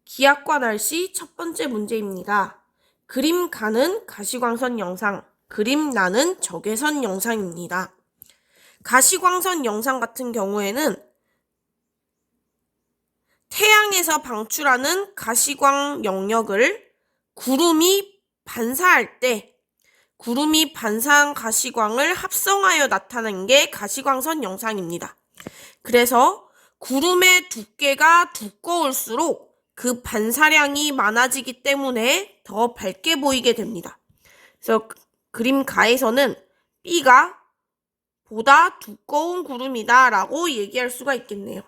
기압과 날씨 첫 번째 문제입니다. 그림 가는 가시광선 영상, 그림 나는 적외선 영상입니다. 가시광선 영상 같은 경우에는 태양에서 방출하는 가시광 영역을 구름이 반사할 때 구름이 반사한 가시광을 합성하여 나타낸 게 가시광선 영상입니다. 그래서 구름의 두께가 두꺼울수록 그 반사량이 많아지기 때문에 더 밝게 보이게 됩니다. 그래서 그림 가에서는 B가 보다 두꺼운 구름이다 라고 얘기할 수가 있겠네요.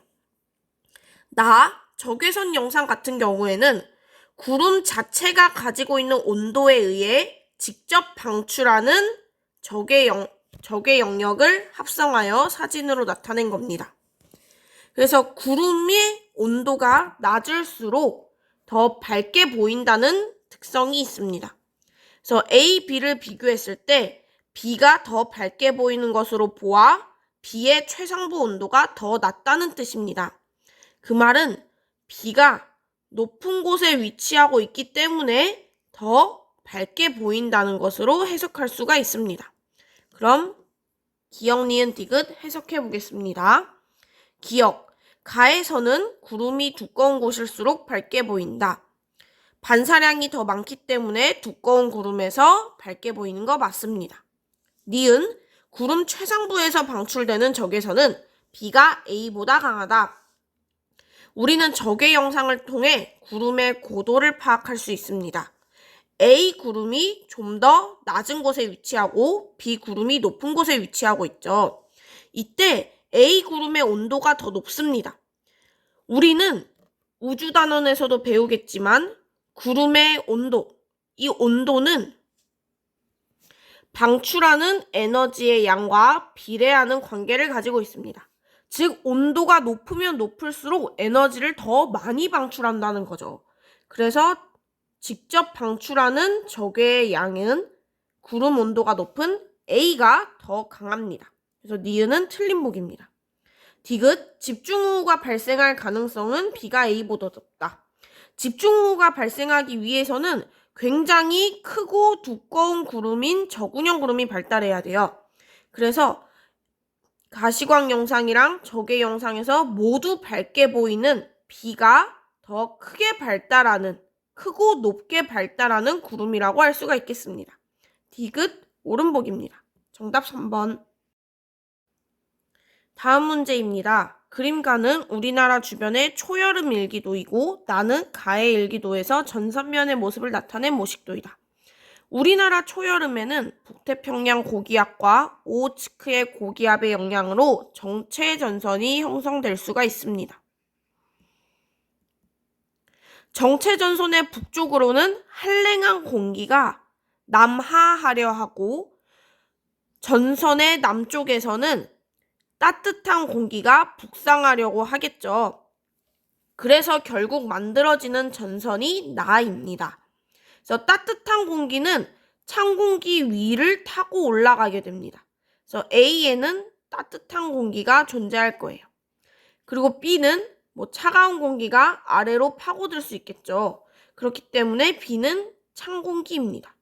적외선 영상 같은 경우에는 구름 자체가 가지고 있는 온도에 의해 직접 방출하는 적외 영역을 합성하여 사진으로 나타낸 겁니다. 그래서 구름의 온도가 낮을수록 더 밝게 보인다는 특성이 있습니다. 그래서 A, B를 비교했을 때 B가 더 밝게 보이는 것으로 보아 B의 최상부 온도가 더 낮다는 뜻입니다. 그 말은 B가 높은 곳에 위치하고 있기 때문에 더 밝게 보인다는 것으로 해석할 수가 있습니다. 그럼 기역, 니은, 디귿 해석해 보겠습니다. 기역, 가에서는 구름이 두꺼운 곳일수록 밝게 보인다. 반사량이 더 많기 때문에 두꺼운 구름에서 밝게 보이는 거 맞습니다. 니은, 구름 최상부에서 방출되는 적외선은 B가 A보다 강하다. 우리는 적외 영상을 통해 구름의 고도를 파악할 수 있습니다. A 구름이 좀 더 낮은 곳에 위치하고 B 구름이 높은 곳에 위치하고 있죠. 이때 A 구름의 온도가 더 높습니다. 우리는 우주단원에서도 배우겠지만 구름의 온도, 이 온도는 방출하는 에너지의 양과 비례하는 관계를 가지고 있습니다. 즉 온도가 높으면 높을수록 에너지를 더 많이 방출한다는 거죠. 그래서 직접 방출하는 적외의 양은 구름 온도가 높은 A가 더 강합니다. 그래서 니은은 틀린 보기입니다. 디귿, 집중호우가 발생할 가능성은 B가 A보다 높다. 집중호우가 발생하기 위해서는 굉장히 크고 두꺼운 구름인 저군형 구름이 발달해야 돼요. 그래서 가시광 영상이랑 적외 영상에서 모두 밝게 보이는 B가 더 크게 발달하는, 크고 높게 발달하는 구름이라고 할 수가 있겠습니다. 디귿, 옳은 보기입니다. 정답 3번. 다음 문제입니다. 그림가는 우리나라 주변의 초여름 일기도이고 나는 가해 일기도에서 전선면의 모습을 나타낸 모식도이다. 우리나라 초여름에는 북태평양 고기압과 오호츠크의 고기압의 영향으로 정체 전선이 형성될 수가 있습니다. 정체 전선의 북쪽으로는 한랭한 공기가 남하하려 하고 전선의 남쪽에서는 따뜻한 공기가 북상하려고 하겠죠. 그래서 결국 만들어지는 전선이 나입니다. 그래서 따뜻한 공기는 찬 공기 위를 타고 올라가게 됩니다. 그래서 A에는 따뜻한 공기가 존재할 거예요. 그리고 B는 차가운 공기가 아래로 파고들 수 있겠죠. 그렇기 때문에 B는 찬 공기입니다.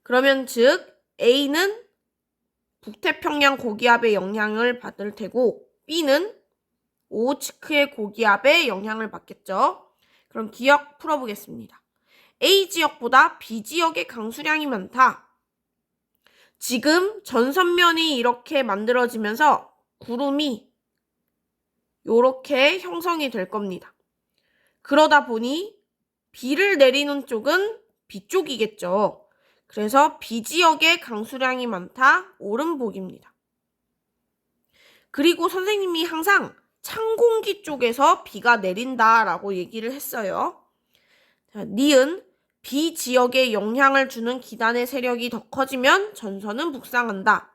그러면 즉 A는 북태평양 고기압의 영향을 받을 테고 B는 오호츠크의 고기압의 영향을 받겠죠. 그럼 기억 풀어보겠습니다. A지역보다 B지역의 강수량이 많다. 지금 전선면이 이렇게 만들어지면서 구름이 이렇게 형성이 될 겁니다. 그러다 보니 비를 내리는 쪽은 B쪽이겠죠. 그래서 B지역의 강수량이 많다. 옳은 보기입니다. 그리고 선생님이 항상 찬 공기 쪽에서 비가 내린다라고 얘기를 했어요. 자, 니은 B지역에 영향을 주는 기단의 세력이 더 커지면 전선은 북상한다.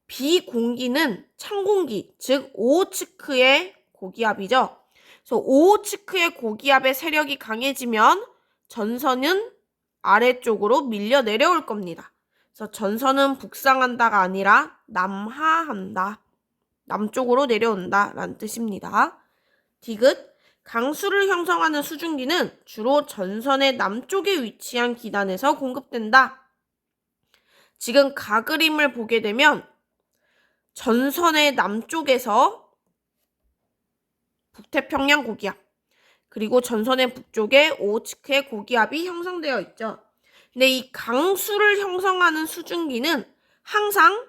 B공기는 찬 공기, 즉 오호츠크의 고기압이죠. 그래서 오호츠크의 고기압의 세력이 강해지면 전선은 아래쪽으로 밀려 내려올 겁니다. 그래서 전선은 북상한다가 아니라 남하한다. 남쪽으로 내려온다 라는 뜻입니다. 디귿, 강수를 형성하는 수증기는 주로 전선의 남쪽에 위치한 기단에서 공급된다. 지금 가그림을 보게 되면 전선의 남쪽에서 북태평양 고기압, 그리고 전선의 북쪽에 오호츠크의 고기압이 형성되어 있죠. 근데 이 강수를 형성하는 수증기는 항상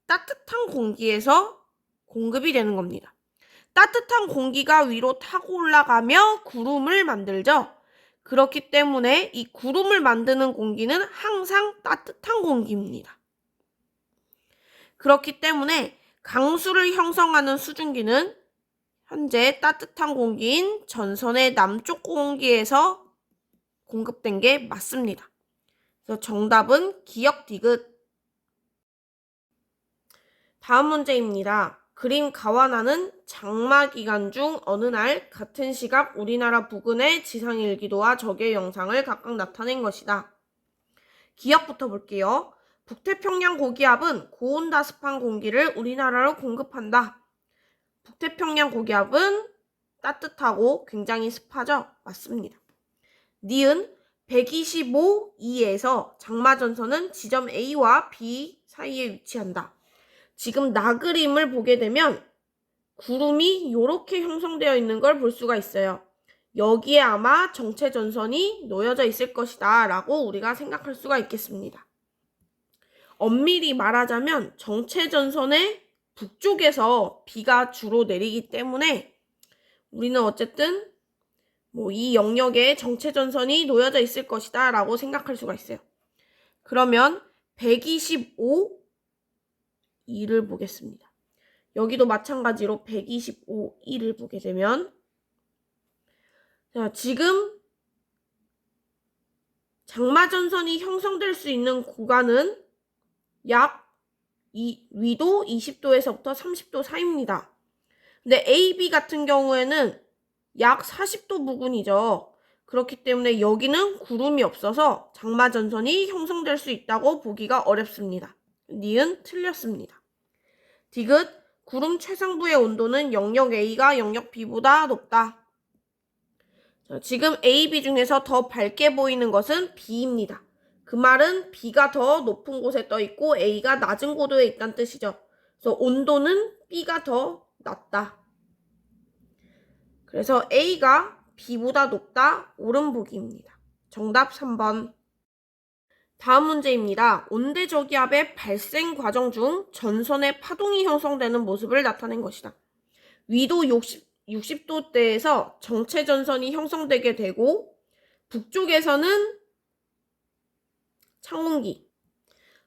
따뜻한 공기에서 공급이 되는 겁니다. 따뜻한 공기가 위로 타고 올라가며 구름을 만들죠. 그렇기 때문에 이 구름을 만드는 공기는 항상 따뜻한 공기입니다. 그렇기 때문에 강수를 형성하는 수증기는 현재 따뜻한 공기인 전선의 남쪽 공기에서 공급된 게 맞습니다. 그래서 정답은 기역 디귿. 다음 문제입니다. 그림 가와나는 장마 기간 중 어느 날 같은 시각 우리나라 부근의 지상일기도와 적의 영상을 각각 나타낸 것이다. 기역부터 볼게요. 북태평양 고기압은 고온다습한 공기를 우리나라로 공급한다. 북태평양 고기압은 따뜻하고 굉장히 습하죠? 맞습니다. 니은 125E에서 장마전선은 지점 A와 B 사이에 위치한다. 지금 나그림을 보게 되면 구름이 이렇게 형성되어 있는 걸 볼 수가 있어요. 여기에 아마 정체전선이 놓여져 있을 것이다 라고 우리가 생각할 수가 있겠습니다. 엄밀히 말하자면 정체전선의 북쪽에서 비가 주로 내리기 때문에 우리는 어쨌든 이 영역에 정체전선이 놓여져 있을 것이다 라고 생각할 수가 있어요. 그러면 125E를 보겠습니다. 여기도 마찬가지로 125E를 보게 되면 지금 장마전선이 형성될 수 있는 구간은 약 위도 20도에서부터 30도 사이입니다. 근데 AB 같은 경우에는 약 40도 부근이죠. 그렇기 때문에 여기는 구름이 없어서 장마전선이 형성될 수 있다고 보기가 어렵습니다. 니은 틀렸습니다. 디귿 구름 최상부의 온도는 영역 A가 영역 B보다 높다. 지금 A, B 중에서 더 밝게 보이는 것은 B입니다. 그 말은 B가 더 높은 곳에 떠 있고 A가 낮은 고도에 있다는 뜻이죠. 그래서 온도는 B가 더 낮다. 그래서 A가 B보다 높다. 옳은 보기입니다. 정답 3번. 다음 문제입니다. 온대저기압의 발생 과정 중 전선의 파동이 형성되는 모습을 나타낸 것이다. 위도 60도대에서 정체전선이 형성되게 되고 북쪽에서는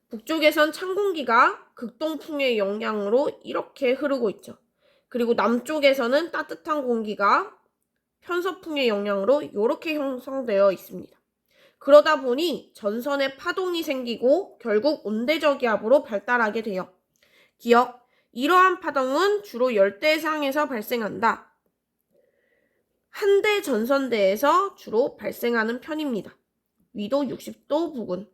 북쪽에선 찬 공기가 극동풍의 영향으로 이렇게 흐르고 있죠. 그리고 남쪽에서는 따뜻한 공기가 편서풍의 영향으로 이렇게 형성되어 있습니다. 그러다 보니 전선에 파동이 생기고 결국 온대저기압으로 발달하게 돼요. 기억, 이러한 파동은 주로 열대상에서 발생한다. 한대 전선대에서 주로 발생하는 편입니다. 위도 60도 부근.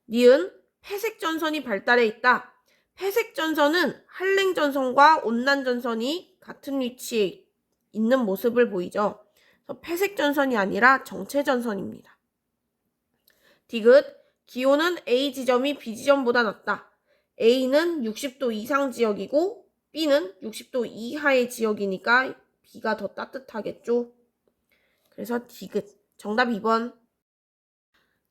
니은 폐색전선이 발달해 있다. 폐색전선은 한랭전선과 온난전선이 같은 위치에 있는 모습을 보이죠. 그래서 폐색전선이 아니라 정체전선입니다. 디귿 기온은 A 지점이 B 지점보다 낮다. A는 60도 이상 지역이고 B는 60도 이하의 지역이니까 B가 더 따뜻하겠죠. 그래서 디귿. 정답 2번.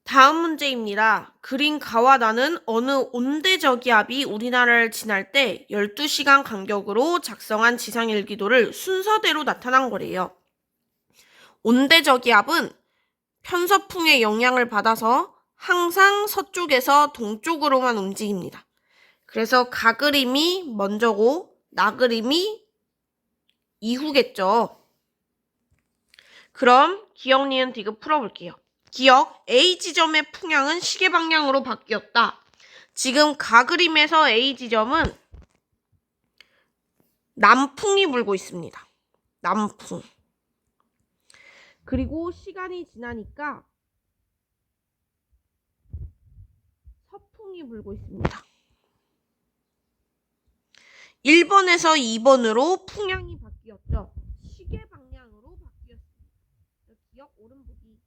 다음 문제입니다. 그린 가와나는 어느 온대저기압이 우리나라를 지날 때 12시간 간격으로 작성한 지상일기도를 순서대로 나타난 거래요. 온대저기압은 편서풍의 영향을 받아서 항상 서쪽에서 동쪽으로만 움직입니다. 그래서 가그림이 먼저고 나그림이 이후겠죠. 그럼 기역, 니은, 디귿 풀어볼게요. 기역, A 지점의 풍향은 시계 방향으로 바뀌었다. 지금 가그림에서 A 지점은 남풍이 불고 있습니다. 남풍. 그리고 시간이 지나니까 서풍이 불고 있습니다. 1번에서 2번으로 풍향이 바뀌었습니다. 바뀌었죠. 시계 방향으로 바뀌었습니다. 기억 오름 보기.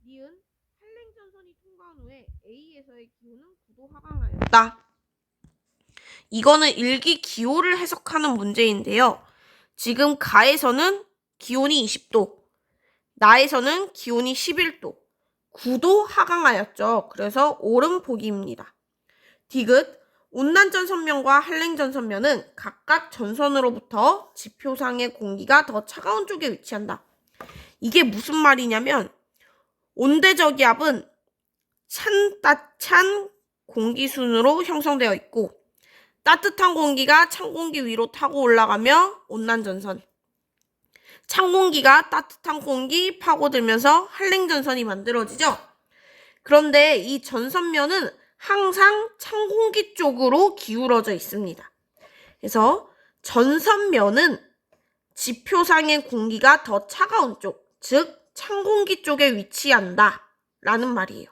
니은 한랭전선이 통과한 후에 A에서의 기호는 9도 하강하였다. 이거는 일기 기호를 해석하는 문제인데요. 지금 가에서는 기온이 20도, 나에서는 기온이 11도, 9도 하강하였죠. 그래서 옳은 보기입니다. 디귿, 온난전선면과 한랭전선면은 각각 전선으로부터 지표상의 공기가 더 차가운 쪽에 위치한다. 이게 무슨 말이냐면 온대저기압은 찬 공기순으로 형성되어 있고 따뜻한 공기가 찬 공기 위로 타고 올라가며 온난전선, 찬 공기가 따뜻한 공기 파고들면서 한랭전선이 만들어지죠. 그런데 이 전선면은 항상 찬 공기 쪽으로 기울어져 있습니다. 그래서 전선면은 지표상의 공기가 더 차가운 쪽, 즉 찬 공기 쪽에 위치한다 라는 말이에요.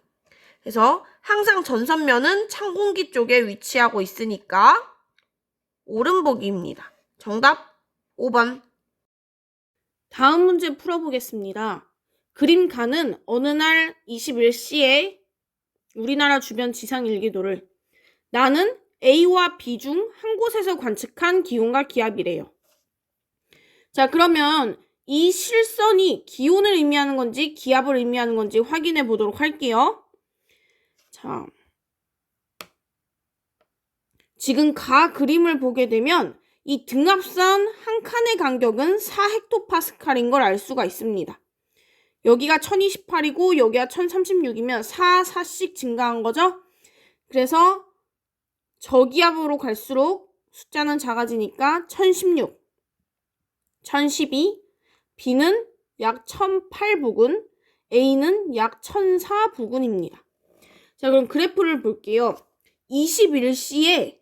그래서 항상 전선면은 찬 공기 쪽에 위치하고 있으니까 옳은 보기입니다. 정답 5번. 다음 문제 풀어보겠습니다. 그림 가는 어느 날 21시에 우리나라 주변 지상 일기도를 나는 A와 B 중 한 곳에서 관측한 기온과 기압이래요. 자, 그러면 이 실선이 기온을 의미하는 건지 기압을 의미하는 건지 확인해 보도록 할게요. 자, 지금 가 그림을 보게 되면 이 등압선 한 칸의 간격은 4헥토파스칼인 걸 알 수가 있습니다. 여기가 1028이고 여기가 1036이면 4씩 증가한 거죠. 그래서 저기압으로 갈수록 숫자는 작아지니까 1016, 1012, B는 약 1008부근, A는 약 1004부근입니다. 자, 그럼 그래프를 볼게요. 21시에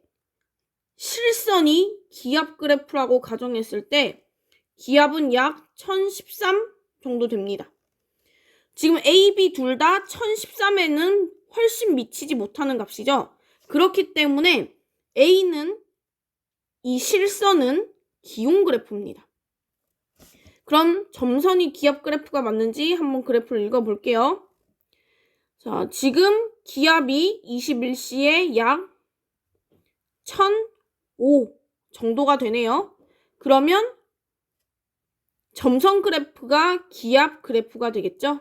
실선이 기압 그래프라고 가정했을 때 기압은 약 1013 정도 됩니다. 지금 A, B 둘 다 1013에는 훨씬 미치지 못하는 값이죠. 그렇기 때문에 A는 이 실선은 기온 그래프입니다. 그럼 점선이 기압 그래프가 맞는지 한번 그래프를 읽어볼게요. 자, 지금 기압이 21시에 약 1005 정도가 되네요. 그러면 점선 그래프가 기압 그래프가 되겠죠?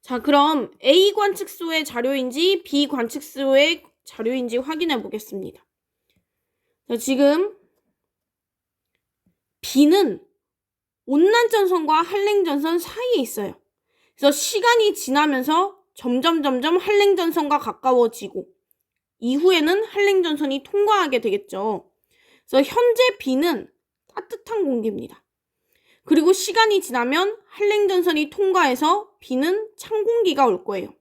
자, 그럼 A 관측소의 자료인지 B 관측소의 자료인지 확인해 보겠습니다. 자, 지금 B는 온난전선과 한랭전선 사이에 있어요. 그래서 시간이 지나면서 점점 한랭전선과 가까워지고 이후에는 한랭전선이 통과하게 되겠죠. 그래서 현재 B는 따뜻한 공기입니다. 그리고 시간이 지나면 한랭전선이 통과해서 B는 찬 공기가 올 거예요.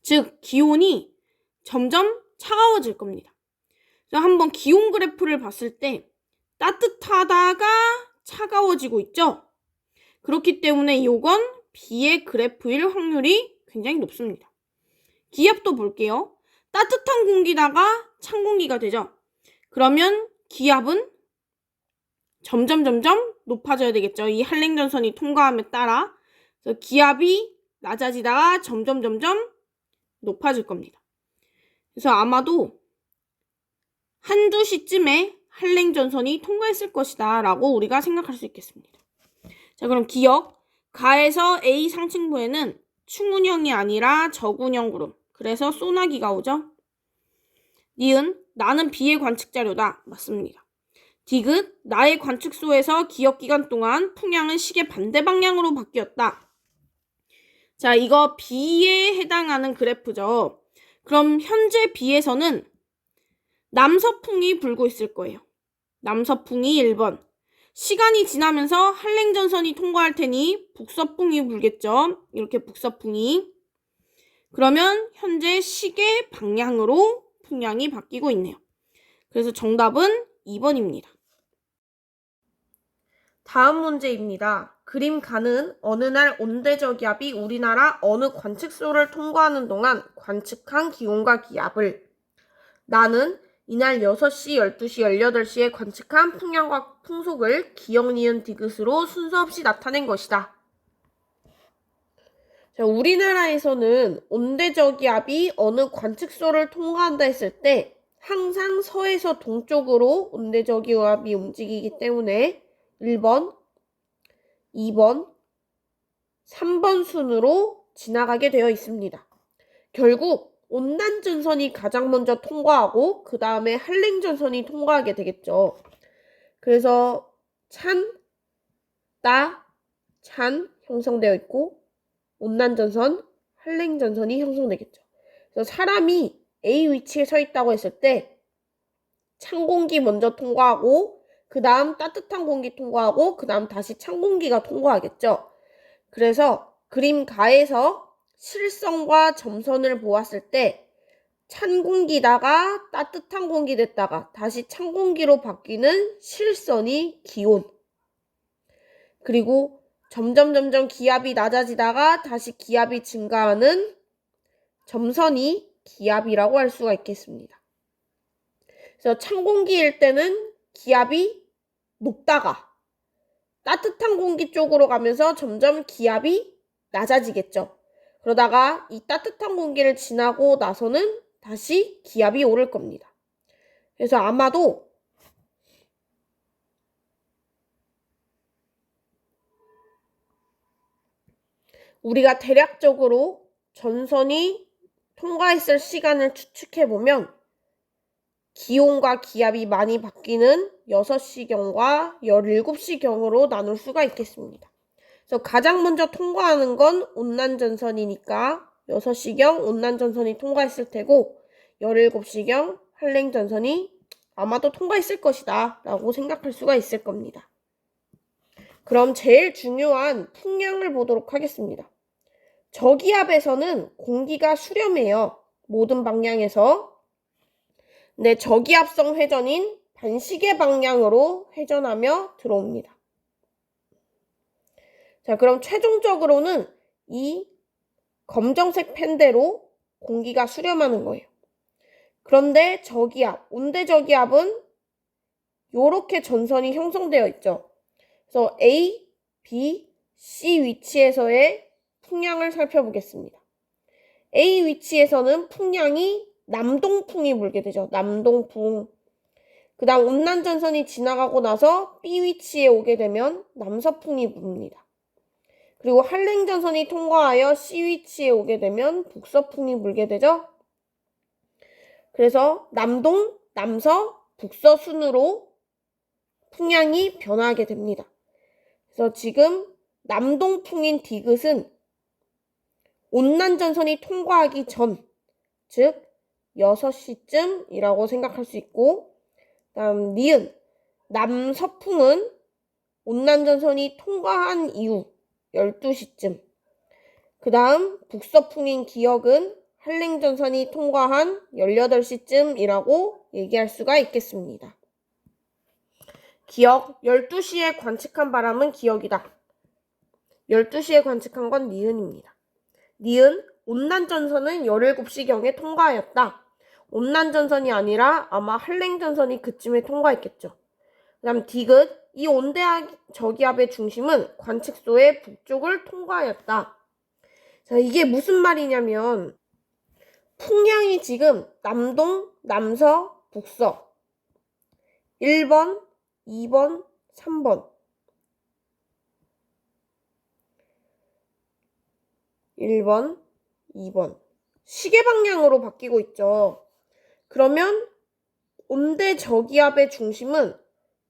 즉 기온이 점점 차가워질 겁니다. 그래서 한번 기온 그래프를 봤을 때 따뜻하다가 차가워지고 있죠. 그렇기 때문에 이건 B의 그래프일 확률이 굉장히 높습니다. 기압도 볼게요. 따뜻한 공기다가 찬 공기가 되죠. 그러면 기압은 점점 높아져야 되겠죠. 이 한랭전선이 통과함에 따라. 그래서 기압이 낮아지다가 점점 높아질 겁니다. 그래서 아마도 한두 시쯤에 한랭전선이 통과했을 것이다 라고 우리가 생각할 수 있겠습니다. 자, 그럼 기억. 가에서 A 상층부에는 충운형이 아니라 저군형 구름. 그래서 소나기가 오죠. 니은 나는 B의 관측 자료다. 맞습니다. 디귿 나의 관측소에서 기억 기간 동안 풍향은 시계 반대 방향으로 바뀌었다. 자, 이거 B에 해당하는 그래프죠. 그럼 현재 B에서는 남서풍이 불고 있을 거예요. 남서풍이 1번. 시간이 지나면서 한랭전선이 통과할 테니 북서풍이 불겠죠. 이렇게 북서풍이. 그러면 현재 시계 방향으로 풍향이 바뀌고 있네요. 그래서 정답은 2번입니다. 다음 문제입니다. 그림 가는 어느 날 온대저기압이 우리나라 어느 관측소를 통과하는 동안 관측한 기온과 기압을 나는 이날 6시, 12시, 18시에 관측한 풍향과 풍속을 기역, 니은, 디귿으로 순서 없이 나타낸 것이다. 자, 우리나라에서는 온대저기압이 어느 관측소를 통과한다 했을 때 항상 서에서 동쪽으로 온대저기압이 움직이기 때문에 1번, 2번, 3번 순으로 지나가게 되어 있습니다. 결국 온난전선이 가장 먼저 통과하고 그 다음에 한랭전선이 통과하게 되겠죠. 그래서 찬, 따, 찬 형성되어 있고 온난전선, 한랭전선이 형성되겠죠. 그래서 사람이 A 위치에 서 있다고 했을 때 찬 공기 먼저 통과하고 그 다음 따뜻한 공기 통과하고 그 다음 다시 찬 공기가 통과하겠죠. 그래서 그림 가에서 실선과 점선을 보았을 때 찬 공기다가 따뜻한 공기 됐다가 다시 찬 공기로 바뀌는 실선이 기온. 그리고 점점 기압이 낮아지다가 다시 기압이 증가하는 점선이 기압이라고 할 수가 있겠습니다. 그래서 찬 공기일 때는 기압이 높다가 따뜻한 공기 쪽으로 가면서 점점 기압이 낮아지겠죠. 그러다가 이 따뜻한 공기를 지나고 나서는 다시 기압이 오를 겁니다. 그래서 아마도 우리가 대략적으로 전선이 통과했을 시간을 추측해보면 기온과 기압이 많이 바뀌는 6시경과 17시경으로 나눌 수가 있겠습니다. 그래서 가장 먼저 통과하는 건 온난전선이니까 6시경 온난전선이 통과했을 테고 17시경 한랭전선이 아마도 통과했을 것이다 라고 생각할 수가 있을 겁니다. 그럼 제일 중요한 풍량을 보도록 하겠습니다. 저기압에서는 공기가 수렴해요. 모든 방향에서. 근데 저기압성 회전인 반시계 방향으로 회전하며 들어옵니다. 자, 그럼 최종적으로는 이 검정색 펜대로 공기가 수렴하는 거예요. 그런데 저기압, 온대저기압은 이렇게 전선이 형성되어 있죠. 그래서 A, B, C 위치에서의 풍량을 살펴보겠습니다. A 위치에서는 풍량이 남동풍이 불게 되죠. 남동풍. 그 다음 온난전선이 지나가고 나서 B 위치에 오게 되면 남서풍이 붑니다. 그리고 한랭전선이 통과하여 C 위치에 오게 되면 북서풍이 불게 되죠. 그래서 남동, 남서, 북서 순으로 풍량이 변화하게 됩니다. 그래서 지금 남동풍인 디귿은 온난전선이 통과하기 전, 즉 6시쯤이라고 생각할 수 있고, 다음 니은, 남서풍은 온난전선이 통과한 이후 12시쯤, 그 다음 북서풍인 기역은 한랭전선이 통과한 18시쯤이라고 얘기할 수가 있겠습니다. 기역, 12시에 관측한 바람은 기역이다. 12시에 관측한 건 니은입니다. 니은, 온난전선은 17시경에 통과하였다. 온난전선이 아니라 아마 한랭전선이 그쯤에 통과했겠죠. 그 다음 디귿, 이 온대저기압의 중심은 관측소의 북쪽을 통과하였다. 자, 이게 무슨 말이냐면 풍량이 지금 남동, 남서, 북서 1번, 2번, 3번 1번, 2번 시계 방향으로 바뀌고 있죠. 그러면 온대저기압의 중심은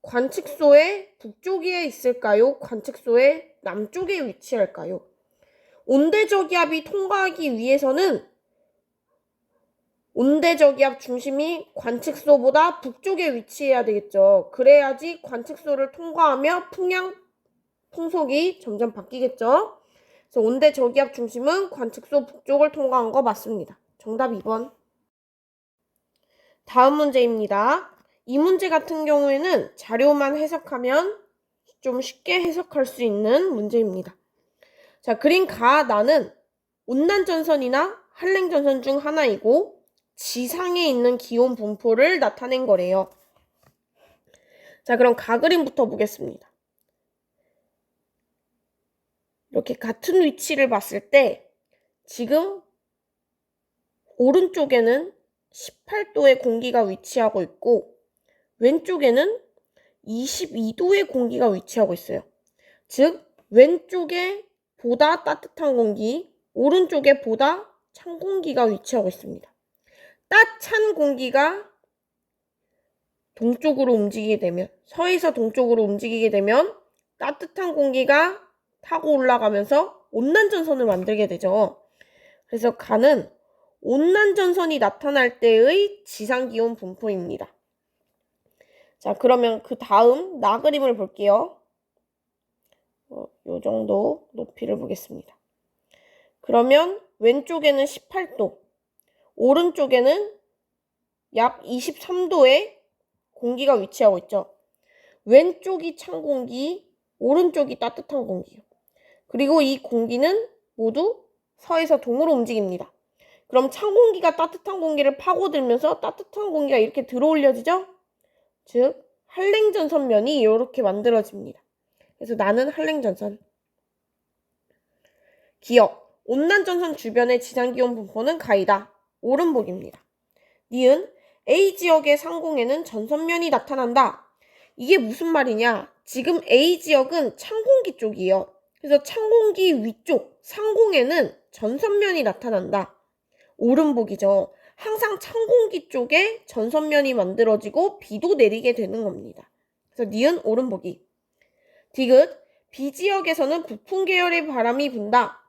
관측소의 북쪽에 있을까요? 관측소의 남쪽에 위치할까요? 온대저기압이 통과하기 위해서는 온대저기압 중심이 관측소보다 북쪽에 위치해야 되겠죠. 그래야지 관측소를 통과하며 풍속이 점점 바뀌겠죠. 그래서 온대저기압 중심은 관측소 북쪽을 통과한 거 맞습니다. 정답 2번. 다음 문제입니다. 이 문제 같은 경우에는 자료만 해석하면 좀 쉽게 해석할 수 있는 문제입니다. 자, 그림 가 나는 온난전선이나 한랭전선 중 하나이고 지상에 있는 기온 분포를 나타낸 거래요. 자, 그럼 가그림부터 보겠습니다. 이렇게 같은 위치를 봤을 때 지금 오른쪽에는 18도의 공기가 위치하고 있고 왼쪽에는 22도의 공기가 위치하고 있어요. 즉 왼쪽에 보다 따뜻한 공기, 오른쪽에 보다 찬 공기가 위치하고 있습니다. 따찬 공기가 동쪽으로 움직이게 되면, 서에서 동쪽으로 움직이게 되면 따뜻한 공기가 타고 올라가면서 온난전선을 만들게 되죠. 그래서 가는 온난전선이 나타날 때의 지상기온 분포입니다. 자, 그러면 그 다음 나 그림을 볼게요. 요 정도 높이를 보겠습니다. 그러면 왼쪽에는 18도, 오른쪽에는 약 23도의 공기가 위치하고 있죠. 왼쪽이 찬 공기, 오른쪽이 따뜻한 공기요. 그리고 이 공기는 모두 서에서 동으로 움직입니다. 그럼 찬 공기가 따뜻한 공기를 파고들면서 따뜻한 공기가 이렇게 들어올려지죠? 즉 한랭전선면이 이렇게 만들어집니다. 그래서 나는 한랭전선. 기억, 온난전선 주변의 지상기온 분포는 가이다. 옳은 보기입니다. 니은, A지역의 상공에는 전선면이 나타난다. 이게 무슨 말이냐? 지금 A지역은 찬 공기 쪽이에요. 그래서 찬 공기 위쪽, 상공에는 전선면이 나타난다. 옳은 보기죠. 항상 찬 공기 쪽에 전선면이 만들어지고 비도 내리게 되는 겁니다. 그래서 니은 옳은 보기. 디귿, B지역에서는 북풍 계열의 바람이 분다.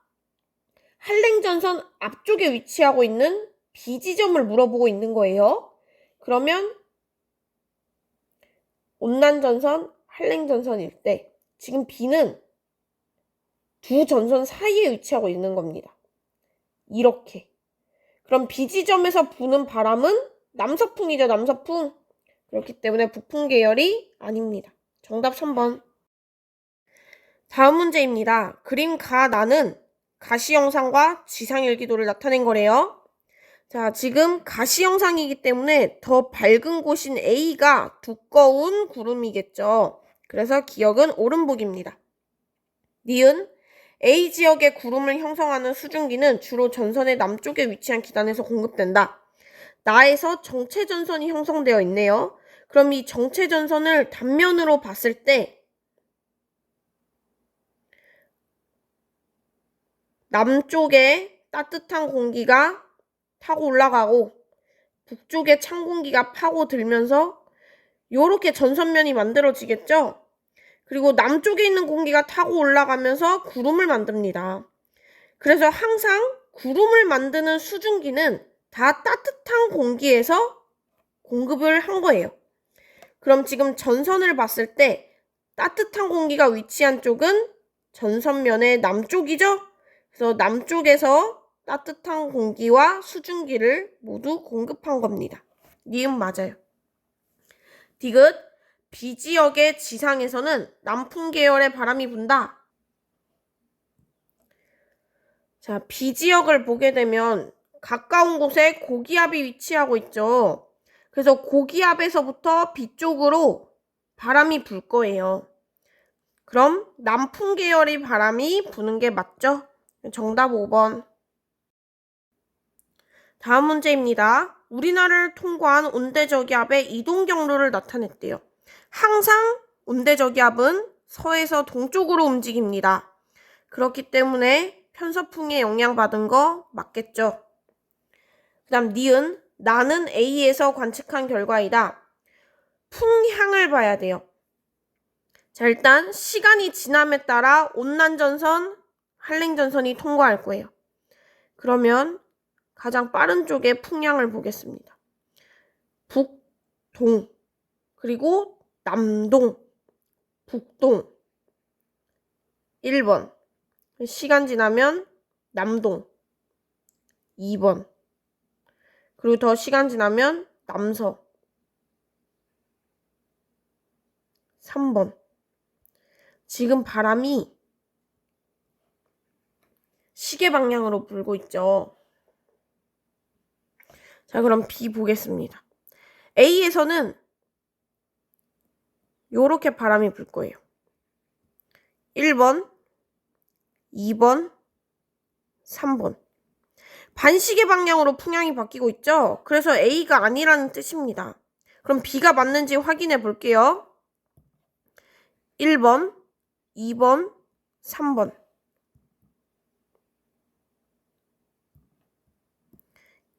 한랭전선 앞쪽에 위치하고 있는 B지점을 물어보고 있는 거예요. 그러면 온난전선, 한랭전선일 때 지금 B는 두 전선 사이에 위치하고 있는 겁니다. 이렇게. 그럼 B지점에서 부는 바람은 남서풍이죠. 남서풍. 그렇기 때문에 북풍 계열이 아닙니다. 정답 3번. 다음 문제입니다. 그림 가 나는 가시영상과 지상일기도를 나타낸 거래요. 자, 지금 가시영상이기 때문에 더 밝은 곳인 A가 두꺼운 구름이겠죠. 그래서 기억은 옳은 보기입니다. 니은, A지역의 구름을 형성하는 수증기는 주로 전선의 남쪽에 위치한 기단에서 공급된다. 나에서 정체전선이 형성되어 있네요. 그럼 이 정체전선을 단면으로 봤을 때 남쪽에 따뜻한 공기가 타고 올라가고 북쪽에 찬 공기가 파고들면서 이렇게 전선면이 만들어지겠죠? 그리고 남쪽에 있는 공기가 타고 올라가면서 구름을 만듭니다. 그래서 항상 구름을 만드는 수증기는 다 따뜻한 공기에서 공급을 한 거예요. 그럼 지금 전선을 봤을 때 따뜻한 공기가 위치한 쪽은 전선면의 남쪽이죠? 그래서 남쪽에서 따뜻한 공기와 수증기를 모두 공급한 겁니다. 니은 맞아요. 디귿, B지역의 지상에서는 남풍 계열의 바람이 분다. 자, B지역을 보게 되면 가까운 곳에 고기압이 위치하고 있죠. 그래서 고기압에서부터 B쪽으로 바람이 불 거예요. 그럼 남풍 계열의 바람이 부는 게 맞죠? 정답 5번. 다음 문제입니다. 우리나라를 통과한 온대저기압의 이동 경로를 나타냈대요. 항상 온대저기압은 서에서 동쪽으로 움직입니다. 그렇기 때문에 편서풍에 영향받은 거 맞겠죠? 그 다음 니은, 나는 A에서 관측한 결과이다. 풍향을 봐야 돼요. 자, 일단 시간이 지남에 따라 온난전선, 한랭전선이 통과할 거예요. 그러면 가장 빠른 쪽에 풍향을 보겠습니다. 북, 동, 그리고 남동, 북동. 1번. 시간 지나면 남동. 2번. 그리고 더 시간 지나면 남서. 3번. 지금 바람이 시계 방향으로 불고 있죠. 자, 그럼 B 보겠습니다. A에서는 요렇게 바람이 불 거예요. 1번, 2번, 3번. 반시계 방향으로 풍향이 바뀌고 있죠? 그래서 A가 아니라는 뜻입니다. 그럼 B가 맞는지 확인해 볼게요. 1번, 2번, 3번.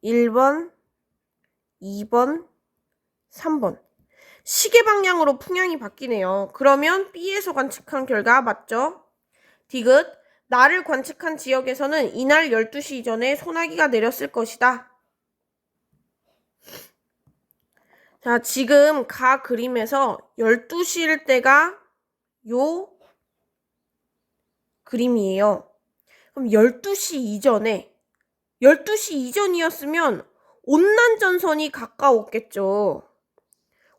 1번, 2번, 3번. 시계 방향으로 풍향이 바뀌네요. 그러면 B에서 관측한 결과 맞죠? 디귿, 나를 관측한 지역에서는 이날 12시 이전에 소나기가 내렸을 것이다. 자, 지금 가 그림에서 12시일 때가 요 그림이에요. 그럼 12시 이전에 12시 이전이었으면 온난전선이 가까웠겠죠.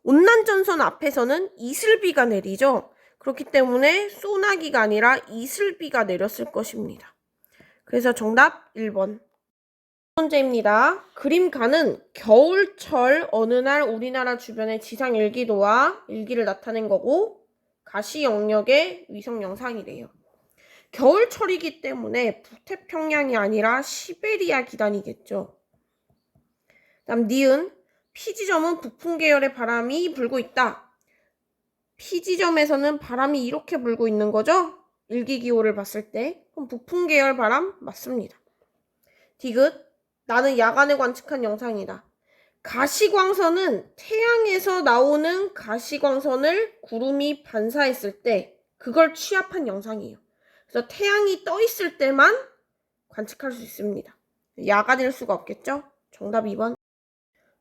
온난전선 앞에서는 이슬비가 내리죠. 그렇기 때문에 소나기가 아니라 이슬비가 내렸을 것입니다. 그래서 정답 1번. 문제입니다. 그림가는 겨울철 어느 날 우리나라 주변의 지상 일기도와 일기를 나타낸 거고 가시 영역의 위성 영상이래요. 겨울철이기 때문에 북태평양이 아니라 시베리아 기단이겠죠. 다음 니은, P지점은 북풍 계열의 바람이 불고 있다. P지점에서는 바람이 이렇게 불고 있는 거죠? 일기기호를 봤을 때. 그럼 북풍 계열 바람 맞습니다. 디귿, 나는 야간에 관측한 영상이다. 가시광선은 태양에서 나오는 가시광선을 구름이 반사했을 때 그걸 취합한 영상이에요. 그래서 태양이 떠 있을 때만 관측할 수 있습니다. 야간일 수가 없겠죠? 정답 2번.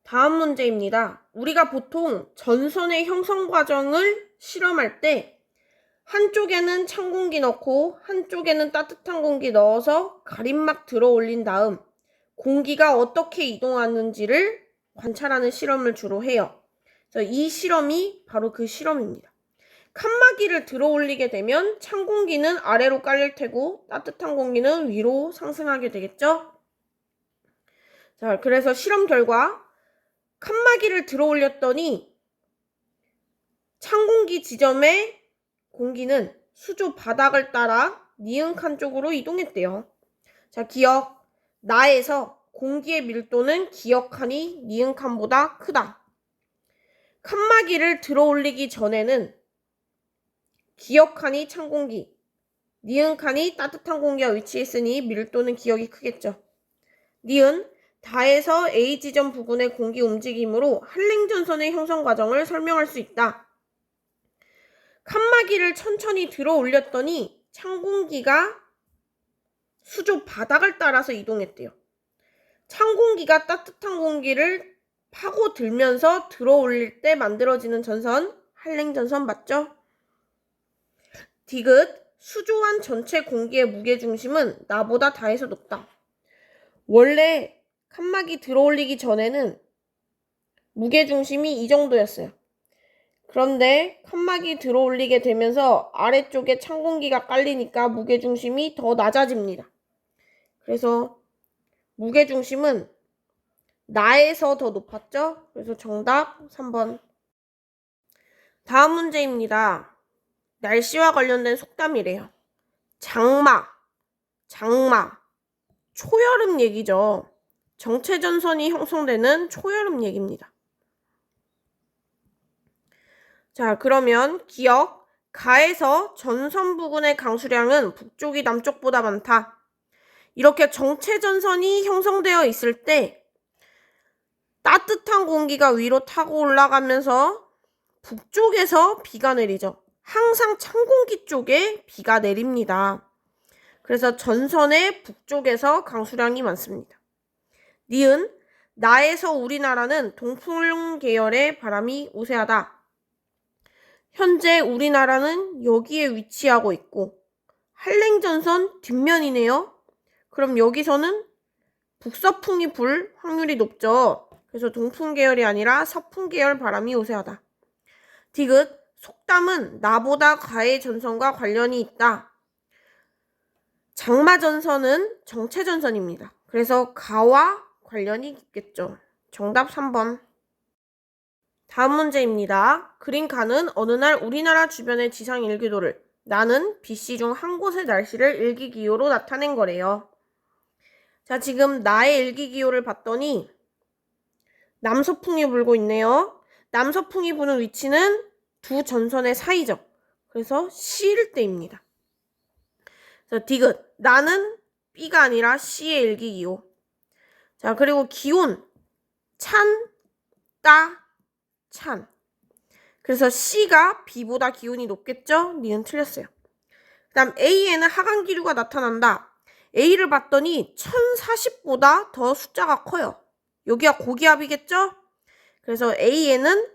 다음 문제입니다. 우리가 보통 전선의 형성 과정을 실험할 때 한쪽에는 찬 공기 넣고 한쪽에는 따뜻한 공기 넣어서 가림막 들어 올린 다음 공기가 어떻게 이동하는지를 관찰하는 실험을 주로 해요. 그래서 이 실험이 바로 그 실험입니다. 칸막이를 들어 올리게 되면 찬 공기는 아래로 깔릴 테고 따뜻한 공기는 위로 상승하게 되겠죠? 자, 그래서 실험 결과 칸막이를 들어 올렸더니 찬 공기 지점의 공기는 수조 바닥을 따라 니은 칸 쪽으로 이동했대요. 자, 기억. 나에서 공기의 밀도는 기억 칸이 니은 칸보다 크다. 칸막이를 들어 올리기 전에는 기억 칸이 찬 공기, 니은 칸이 따뜻한 공기와 위치했으니 밀도는 기억이 크겠죠. 니은, 다에서 A 지점 부근의 공기 움직임으로 한랭전선의 형성 과정을 설명할 수 있다. 칸막이를 천천히 들어 올렸더니 찬 공기가 수조 바닥을 따라서 이동했대요. 찬 공기가 따뜻한 공기를 파고들면서 들어 올릴 때 만들어지는 전선, 한랭전선 맞죠? 디귿, 수조안 전체 공기의 무게중심은 나보다 다에서 높다. 원래 칸막이 들어 올리기 전에는 무게중심이 이 정도였어요. 그런데 칸막이 들어 올리게 되면서 아래쪽에 찬 공기가 깔리니까 무게중심이 더 낮아집니다. 그래서 무게중심은 나에서 더 높았죠? 그래서 정답 3번. 다음 문제입니다. 날씨와 관련된 속담이래요. 장마, 초여름 얘기죠. 정체전선이 형성되는 초여름 얘기입니다. 자, 그러면 기억, 가에서 전선 부근의 강수량은 북쪽이 남쪽보다 많다. 이렇게 정체전선이 형성되어 있을 때 따뜻한 공기가 위로 타고 올라가면서 북쪽에서 비가 내리죠. 항상 찬 공기 쪽에 비가 내립니다. 그래서 전선의 북쪽에서 강수량이 많습니다. 니은, 나에서 우리나라는 동풍 계열의 바람이 우세하다. 현재 우리나라는 여기에 위치하고 있고 한랭전선 뒷면이네요. 그럼 여기서는 북서풍이 불 확률이 높죠. 그래서 동풍 계열이 아니라 서풍 계열 바람이 우세하다. 디귿, 속담은 나보다 가의 전선과 관련이 있다. 장마전선은 정체전선입니다. 그래서 가와 관련이 있겠죠. 정답 3번. 다음 문제입니다. 그림카는 어느 날 우리나라 주변의 지상 일기도를 나는 BC 중 한 곳의 날씨를 일기기호로 나타낸 거래요. 자, 지금 나의 일기기호를 봤더니 남서풍이 불고 있네요. 남서풍이 부는 위치는 두 전선의 사이죠. 그래서 C일 때입니다. 자, 디귿. 나는 B가 아니라 C의 일기기호. 자, 그리고 기온. 찬, 따, 찬. 그래서 C가 B보다 기온이 높겠죠? 니은 틀렸어요. 그 다음 A에는 하강기류가 나타난다. A를 봤더니 1040보다 더 숫자가 커요. 여기가 고기압이겠죠? 그래서 A에는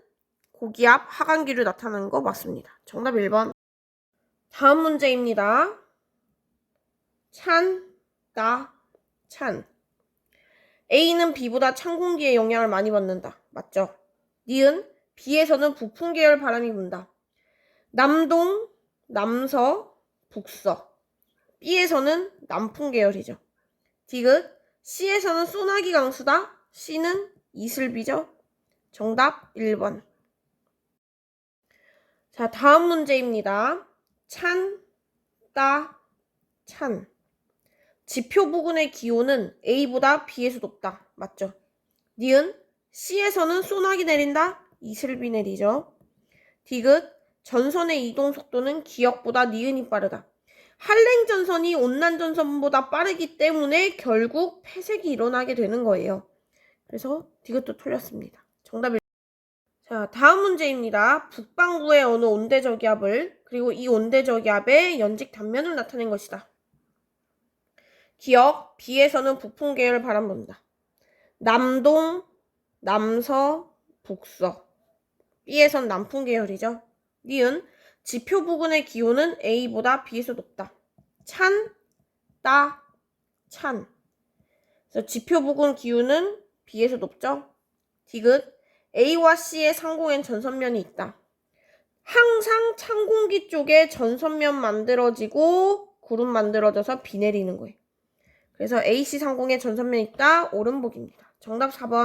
고기압, 하강기류 나타나는 거 맞습니다. 정답 1번. 다음 문제입니다. 찬, 따, 찬. A는 B보다 찬 공기의 영향을 많이 받는다. 맞죠? 니은 B에서는 북풍 계열 바람이 분다. 남동, 남서, 북서. B에서는 남풍 계열이죠. 디귿 C에서는 소나기 강수다. C는 이슬비죠. 정답 1번. 자, 다음 문제입니다. 찬, 따, 찬. 지표 부근의 기온은 A보다 B에서 높다. 맞죠? 니은 C에서는 소나기 내린다. 이슬비 내리죠. 디귿 전선의 이동 속도는 기역보다 니은이 빠르다. 한랭전선이 온난전선보다 빠르기 때문에 결국 폐색이 일어나게 되는 거예요. 그래서 디귿도 틀렸습니다. 정답 1번. 자, 다음 문제입니다. 북반구의 어느 온대저기압을 그리고 이 온대저기압의 연직 단면을 나타낸 것이다. 기역 B에서는 북풍 계열 바람 분다. 남동, 남서, 북서. B에선 남풍 계열이죠. 니은 지표 부근의 기온은 A보다 B에서 높다. 찬, 따, 찬. 그래서 지표 부근 기온은 B에서 높죠. 디귿 A와 C의 상공엔 전선면이 있다. 항상 찬 공기 쪽에 전선면 만들어지고 구름 만들어져서 비 내리는 거예요. 그래서 AC 상공에 전선면 있다. 옳은 보기입니다. 정답 4번.